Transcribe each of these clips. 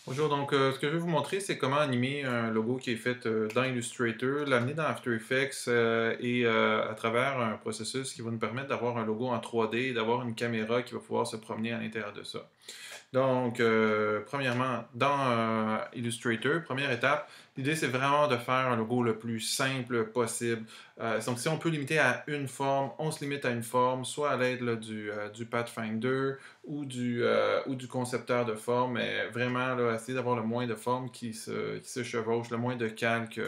Bonjour, donc ce que je vais vous montrer, c'est comment animer un logo qui est fait dans Illustrator, l'amener dans After Effects à travers un processus qui va nous permettre d'avoir un logo en 3D et d'avoir une caméra qui va pouvoir se promener à l'intérieur de ça. Donc, premièrement, dans Illustrator, première étape, l'idée c'est vraiment de faire un logo le plus simple possible. Donc, si on peut limiter à une forme, on se limite à une forme, soit à l'aide là, du Pathfinder ou du concepteur de forme, mais vraiment là, essayer d'avoir le moins de formes qui se chevauchent, le moins de calque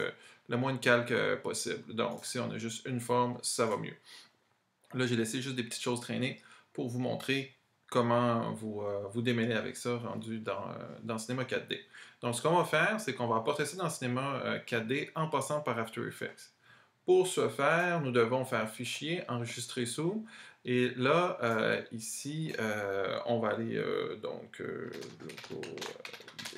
possible. Donc, si on a juste une forme, ça va mieux. Là, j'ai laissé juste des petites choses traîner pour vous montrer comment vous démêler avec ça rendu dans Cinema 4D. Donc, ce qu'on va faire, c'est qu'on va apporter ça dans Cinema 4D en passant par After Effects. Pour ce faire, nous devons faire fichier, enregistrer sous. Et là, ici, on va aller, logo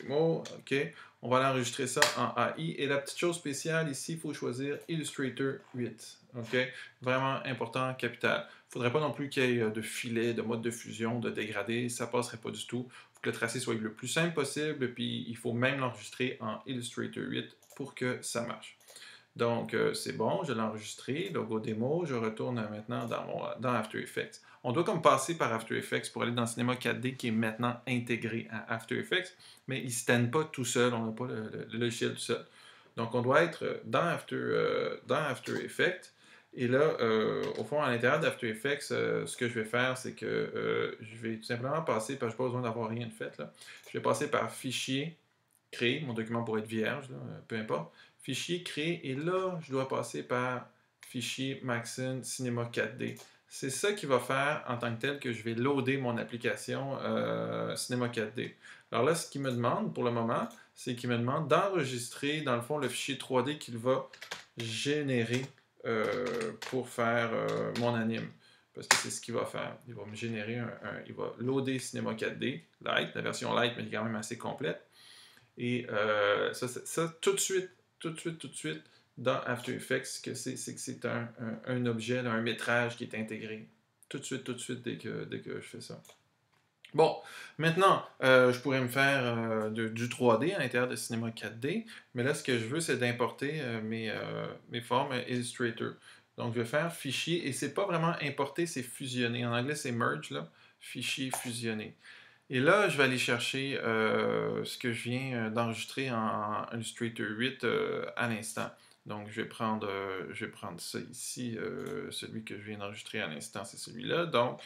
démo, OK. On va aller enregistrer ça en AI. Et la petite chose spéciale ici, il faut choisir Illustrator 8. OK? Vraiment important, capital. Il ne faudrait pas non plus qu'il y ait de filet, de mode de fusion, de dégradé. Ça ne passerait pas du tout. Il faut que le tracé soit le plus simple possible. Puis il faut même l'enregistrer en Illustrator 8 pour que ça marche. Donc, c'est bon, je l'ai enregistré, logo démo, je retourne maintenant dans After Effects. On doit comme passer par After Effects pour aller dans Cinema 4D qui est maintenant intégré à After Effects, mais il ne se stand pas tout seul, on n'a pas le logiciel tout seul. Donc, on doit être dans After Effects. Et là, au fond, à l'intérieur d'After Effects, ce que je vais faire, c'est que je vais tout simplement passer, parce que je n'ai pas besoin d'avoir rien de fait, là. Je vais passer par Fichier, Créer, mon document pourrait être vierge, là, peu importe. Fichier, Créer, et là, je dois passer par Fichier, Maxine, Cinema 4D. C'est ça qui va faire en tant que tel que je vais loader mon application Cinema 4D. Alors là, ce qu'il me demande pour le moment, c'est qu'il me demande d'enregistrer, dans le fond, le fichier 3D qu'il va générer pour faire mon anime. Parce que c'est ce qu'il va faire. Il va me générer il va loader Cinema 4D Lite, la version Lite, mais qui est quand même assez complète. Et ça, tout de suite, dans After Effects, c'est que c'est un objet, là, un métrage qui est intégré. Tout de suite, dès que je fais ça. Bon, maintenant, je pourrais me faire du 3D à l'intérieur de Cinema 4D, mais là, ce que je veux, c'est d'importer mes formes Illustrator. Donc, je vais faire fichier, et c'est pas vraiment importer, c'est fusionner. En anglais, c'est merge, là. Fichier fusionné. Et là, je vais aller chercher ce que je viens d'enregistrer en Illustrator 8 à l'instant. Donc, je vais prendre ça ici. Celui que je viens d'enregistrer à l'instant, c'est celui-là. Donc,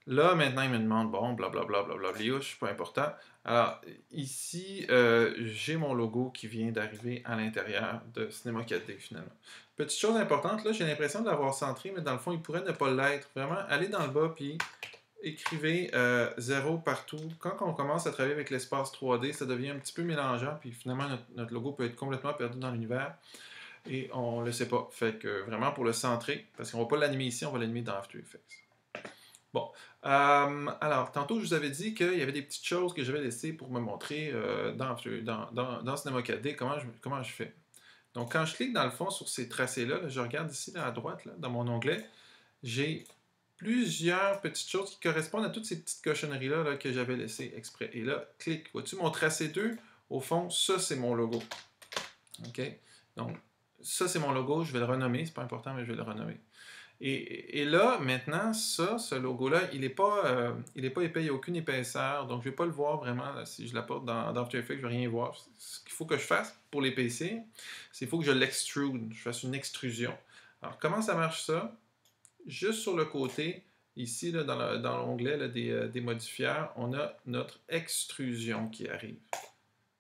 là, maintenant, il me demande, bon, blablabla, blablabla, pas important. Alors, ici, j'ai mon logo qui vient d'arriver à l'intérieur de Cinema 4D, finalement. Petite chose importante, là, j'ai l'impression de l'avoir centré, mais dans le fond, il pourrait ne pas l'être. Vraiment, allez dans le bas, puis écrivez 0 partout. Quand on commence à travailler avec l'espace 3D, ça devient un petit peu mélangeant, puis finalement, notre logo peut être complètement perdu dans l'univers, et on ne le sait pas. Fait que vraiment, pour le centrer, parce qu'on ne va pas l'animer ici, on va l'animer dans After Effects. Bon. Alors, tantôt, je vous avais dit qu'il y avait des petites choses que j'avais laissées pour me montrer dans Cinema 4D, comment je fais. Donc, quand je clique dans le fond sur ces tracés-là, je regarde ici là, à droite, là, dans mon onglet, j'ai plusieurs petites choses qui correspondent à toutes ces petites cochonneries-là là, que j'avais laissées exprès. Et là, clique. Vois-tu mon tracé 2? Au fond, ça, c'est mon logo. OK? Donc, ça, c'est mon logo. Je vais le renommer. C'est pas important, mais je vais le renommer. Et là, maintenant, ce logo-là, il n'est pas épais, il n'y a aucune épaisseur, donc je ne vais pas le voir vraiment. Là, si je l'apporte dans After Effects, je ne vais rien voir. Ce qu'il faut que je fasse pour les PC, c'est qu'il faut que je l'extrude, je fasse une extrusion. Alors, comment ça marche ça? Juste sur le côté, ici, là, dans l'onglet des modifieurs, on a notre extrusion qui arrive.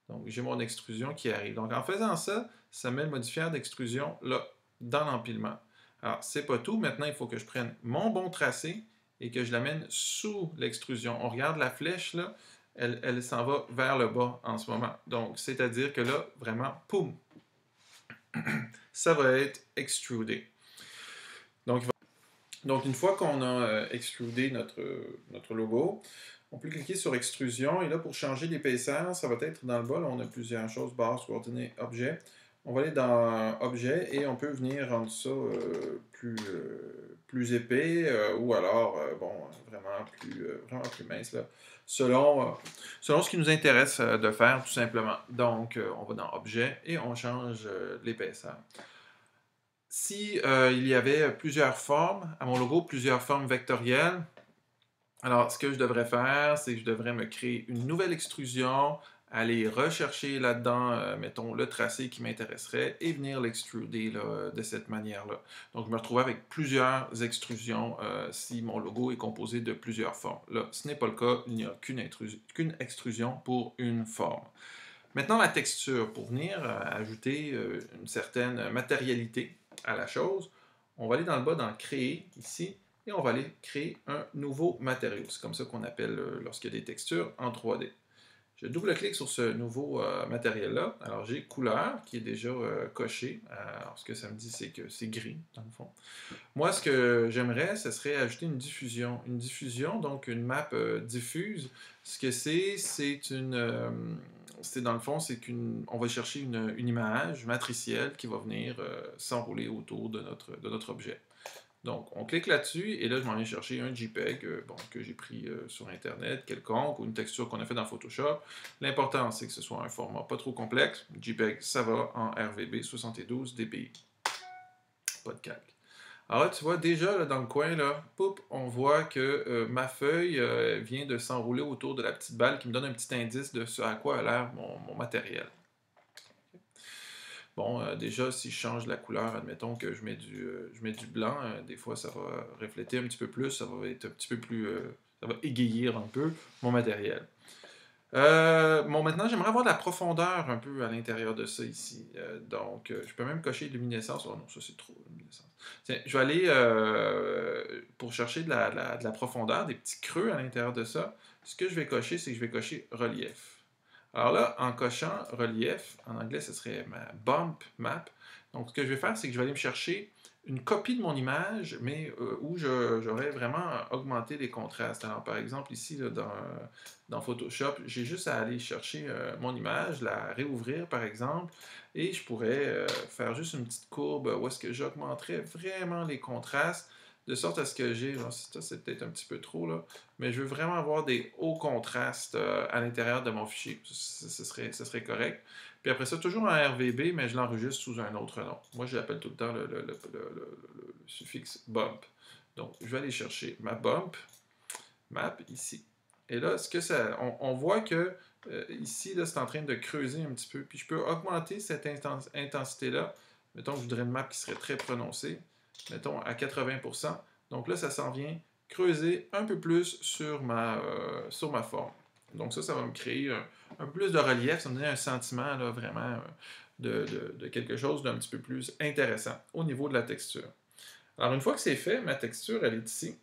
Donc, j'ai mon extrusion qui arrive. Donc, en faisant ça, ça met le modifieur d'extrusion là, dans l'empilement. Alors, c'est pas tout. Maintenant, il faut que je prenne mon bon tracé et que je l'amène sous l'extrusion. On regarde la flèche, là, elle s'en va vers le bas en ce moment. Donc, c'est-à-dire que là, vraiment, poum, ça va être extrudé. Donc une fois qu'on a extrudé notre logo, on peut cliquer sur extrusion et là, pour changer l'épaisseur, ça va être dans le bas. Là, on a plusieurs choses, barres, coordonnées, objet. On va aller dans objet et on peut venir rendre ça plus épais ou alors, bon, vraiment plus mince, là, selon ce qui nous intéresse de faire, tout simplement. Donc, on va dans Objet et on change l'épaisseur. Si il y avait plusieurs formes à mon logo, plusieurs formes vectorielles, alors ce que je devrais faire, c'est que je devrais me créer une nouvelle extrusion, aller rechercher là-dedans, mettons, le tracé qui m'intéresserait et venir l'extruder là, de cette manière-là. Donc, je me retrouve avec plusieurs extrusions si mon logo est composé de plusieurs formes. Là, ce n'est pas le cas, il n'y a qu'une extrusion pour une forme. Maintenant, la texture, pour venir ajouter une certaine matérialité à la chose, on va aller dans le bas, dans Créer, ici, et on va aller créer un nouveau matériau. C'est comme ça qu'on appelle lorsqu'il y a des textures en 3D. Je double-clique sur ce nouveau matériel-là. Alors, j'ai couleur qui est déjà coché. Alors, ce que ça me dit, c'est que c'est gris, dans le fond. Moi, ce que j'aimerais, ce serait ajouter une diffusion. Une diffusion, donc une map diffuse. Ce que c'est dans le fond, c'est on va chercher une image matricielle qui va venir s'enrouler autour de notre objet. Donc, on clique là-dessus, et là, je m'en vais chercher un JPEG bon, que j'ai pris sur Internet, quelconque, ou une texture qu'on a fait dans Photoshop. L'important, c'est que ce soit un format pas trop complexe. JPEG, ça va en RVB 72 dpi. Pas de calque. Alors là, tu vois, déjà, là, dans le coin, là, poup, on voit que ma feuille vient de s'enrouler autour de la petite balle qui me donne un petit indice de ce à quoi a l'air mon matériel. Bon, déjà, si je change la couleur, admettons que je mets du blanc, des fois, ça va refléter un petit peu plus, ça va être un petit peu plus... ça va égayer un peu mon matériel. Bon, maintenant, j'aimerais avoir de la profondeur un peu à l'intérieur de ça ici. Donc, je peux même cocher luminescence. Oh non, ça c'est trop, luminescence. Tiens, je vais aller, pour chercher de la profondeur, des petits creux à l'intérieur de ça. Ce que je vais cocher, c'est que je vais cocher relief. Alors là, en cochant relief, en anglais, ce serait ma bump map. Donc, ce que je vais faire, c'est que je vais aller me chercher une copie de mon image, mais où j'aurais vraiment augmenté les contrastes. Alors, par exemple, ici, là, dans Photoshop, j'ai juste à aller chercher mon image, la réouvrir, par exemple, et je pourrais faire juste une petite courbe où est-ce que j'augmenterais vraiment les contrastes, de sorte à ce que j'ai, ça c'est peut-être un petit peu trop, là, mais je veux vraiment avoir des hauts contrastes à l'intérieur de mon fichier. Ce serait correct. Puis après ça, toujours en RVB, mais je l'enregistre sous un autre nom. Moi, je l'appelle tout le temps le suffixe bump. Donc, je vais aller chercher ma bump map ici. Et là, on voit que ici, là, c'est en train de creuser un petit peu. Puis je peux augmenter cette intensité-là. Mettons que je voudrais une map qui serait très prononcée. Mettons à 80%. Donc là, ça s'en vient creuser un peu plus sur ma forme. Donc ça va me créer un peu plus de relief. Ça me donne un sentiment là, vraiment de quelque chose d'un petit peu plus intéressant au niveau de la texture. Alors une fois que c'est fait, ma texture, elle est ici.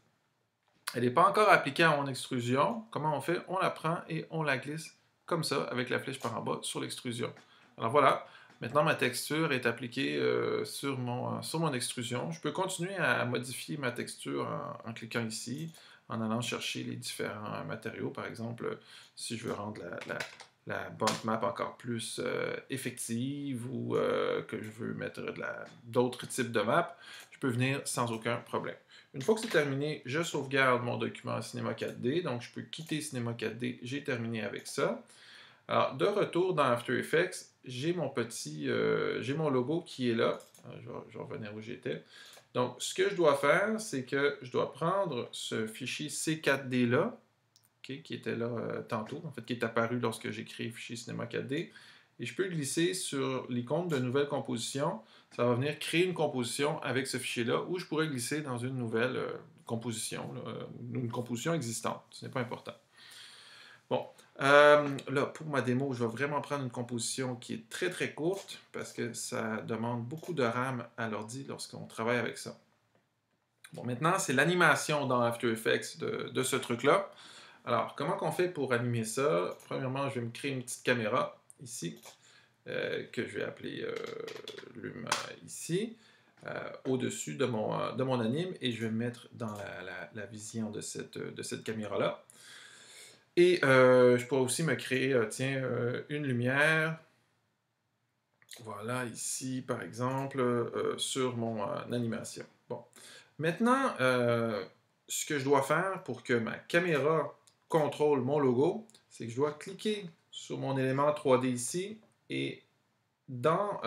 Elle n'est pas encore appliquée à mon extrusion. Comment on fait? On la prend et on la glisse comme ça, avec la flèche par en bas, sur l'extrusion. Alors voilà, maintenant ma texture est appliquée sur mon extrusion. Je peux continuer à modifier ma texture en cliquant ici, en allant chercher les différents matériaux. Par exemple, si je veux rendre la bump map encore plus effective ou que je veux mettre d'autres types de maps, je peux venir sans aucun problème. Une fois que c'est terminé, je sauvegarde mon document Cinema 4D, donc je peux quitter Cinema 4D, j'ai terminé avec ça. Alors, de retour dans After Effects, j'ai mon logo qui est là. Je vais revenir où j'étais. Donc, ce que je dois faire, c'est que je dois prendre ce fichier C4D-là, okay, qui était là tantôt, en fait, qui est apparu lorsque j'ai créé le fichier Cinema 4D, et je peux glisser sur l'icône de nouvelle composition. Ça va venir créer une composition avec ce fichier-là, où je pourrais glisser dans une nouvelle composition, une composition existante. Ce n'est pas important. Bon, là, pour ma démo, je vais vraiment prendre une composition qui est très très courte, parce que ça demande beaucoup de RAM à l'ordi lorsqu'on travaille avec ça. Bon, maintenant, c'est l'animation dans After Effects de ce truc-là. Alors, comment qu'on fait pour animer ça? Premièrement, je vais me créer une petite caméra ici, que je vais appeler Luma ici, au-dessus de mon anime, et je vais me mettre dans la vision de cette caméra-là. Et je pourrais aussi me créer, une lumière, voilà, ici, par exemple, sur mon animation. Bon. Maintenant, ce que je dois faire pour que ma caméra contrôle mon logo, c'est que je dois cliquer sur mon élément 3D ici et dans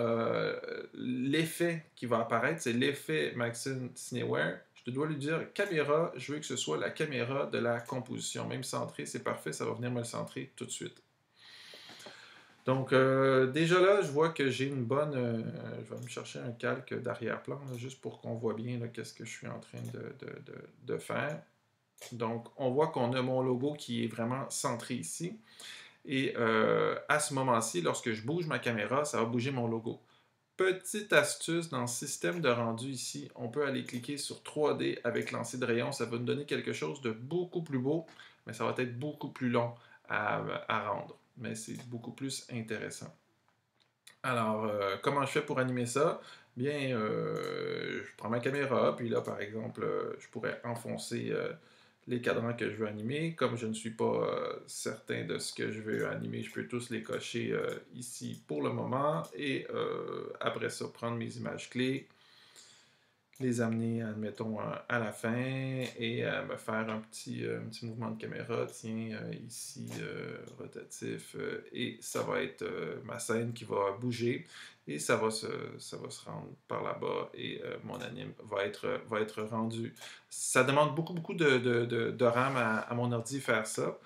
l'effet qui va apparaître, c'est l'effet Maxine Cineware. Je dois lui dire caméra, je veux que ce soit la caméra de la composition. Même centré, c'est parfait, ça va venir me le centrer tout de suite. Donc, déjà là, je vois que j'ai une bonne. Je vais me chercher un calque d'arrière-plan, juste pour qu'on voit bien qu'est-ce que je suis en train de faire. Donc, on voit qu'on a mon logo qui est vraiment centré ici. Et à ce moment-ci, lorsque je bouge ma caméra, ça va bouger mon logo. Petite astuce dans le système de rendu ici, on peut aller cliquer sur 3D avec lancer de rayon. Ça va nous donner quelque chose de beaucoup plus beau, mais ça va être beaucoup plus long à rendre. Mais c'est beaucoup plus intéressant. Alors, comment je fais pour animer ça? Bien, je prends ma caméra, puis là, par exemple, je pourrais enfoncer les cadrans que je veux animer. Comme je ne suis pas certain de ce que je veux animer, je peux tous les cocher ici pour le moment. Et après ça, prendre mes images clés, les amener, admettons, à la fin et me faire un petit mouvement de caméra, tiens, ici, rotatif, et ça va être ma scène qui va bouger et ça va se rendre par là-bas et mon anime va être rendu. Ça demande beaucoup de RAM à mon ordi faire ça.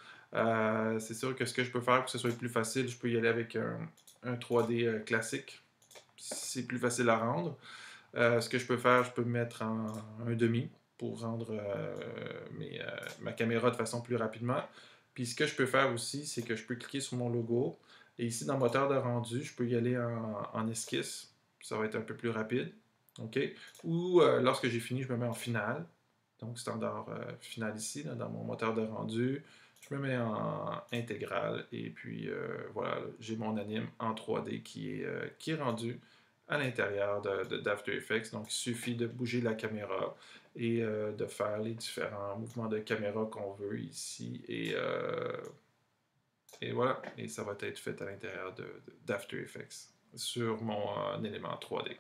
C'est sûr que ce que je peux faire pour que ce soit plus facile, je peux y aller avec un 3D classique. C'est plus facile à rendre. Ce que je peux faire, je peux me mettre en un demi pour rendre ma caméra de façon plus rapidement. Puis ce que je peux faire aussi, c'est que je peux cliquer sur mon logo. Et ici, dans moteur de rendu, je peux y aller en esquisse. Ça va être un peu plus rapide. OK? Ou lorsque j'ai fini, je me mets en finale. Donc, standard final ici, là, dans mon moteur de rendu. Je me mets en intégral. Et puis, voilà, j'ai mon anime en 3D qui est rendu à l'intérieur d'After Effects. Donc, il suffit de bouger la caméra et de faire les différents mouvements de caméra qu'on veut ici. Et voilà, et ça va être fait à l'intérieur d'After Effects sur mon élément 3D.